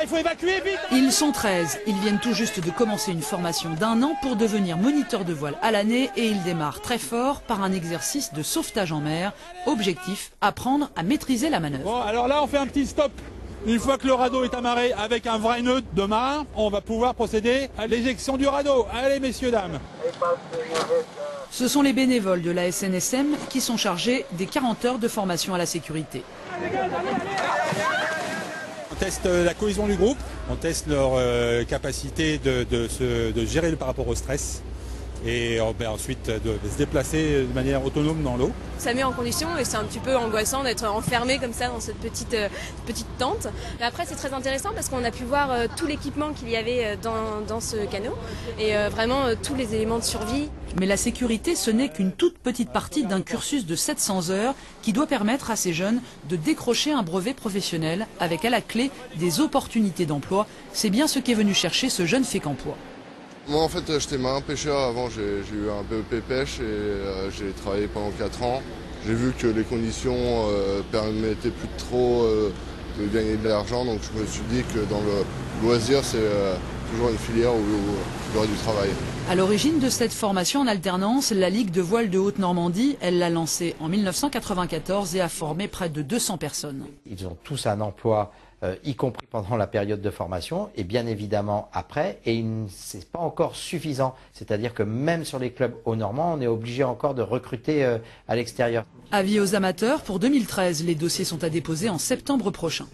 il faut évacuer vite. Ils sont 13. Ils viennent tout juste de commencer une formation d'1 an pour devenir moniteurs de voile à l'année et ils démarrent très fort par un exercice de sauvetage en mer. Objectif, apprendre à maîtriser la manœuvre. Bon, alors là, on fait un petit stop. Une fois que le radeau est amarré avec un vrai nœud de marin, on va pouvoir procéder à l'éjection du radeau. Allez, messieurs, dames. Ce sont les bénévoles de la SNSM qui sont chargés des 40 heures de formation à la sécurité. On teste la cohésion du groupe, on teste leur capacité de gérer par rapport au stress et ensuite de se déplacer de manière autonome dans l'eau. Ça met en condition et c'est un petit peu angoissant d'être enfermé comme ça dans cette petite tente. Mais après c'est très intéressant parce qu'on a pu voir tout l'équipement qu'il y avait dans ce canot et vraiment tous les éléments de survie. Mais la sécurité, ce n'est qu'une toute petite partie d'un cursus de 700 heures qui doit permettre à ces jeunes de décrocher un brevet professionnel avec à la clé des opportunités d'emploi. C'est bien ce qu'est venu chercher ce jeune Fécampois. Moi en fait j'étais marin pêcheur avant, j'ai eu un BEP pêche et j'ai travaillé pendant 4 ans. J'ai vu que les conditions permettaient plus trop de gagner de l'argent, donc je me suis dit que dans le loisir c'est toujours une filière où il y aurait du travail. À l'origine de cette formation en alternance, la Ligue de voile de Haute-Normandie, elle l'a lancée en 1994 et a formé près de 200 personnes. Ils ont tous un emploi, y compris pendant la période de formation et bien évidemment après, et c'est pas encore suffisant. C'est-à-dire que même sur les clubs haut-normands, on est obligé encore de recruter à l'extérieur. Avis aux amateurs, pour 2013, les dossiers sont à déposer en septembre prochain.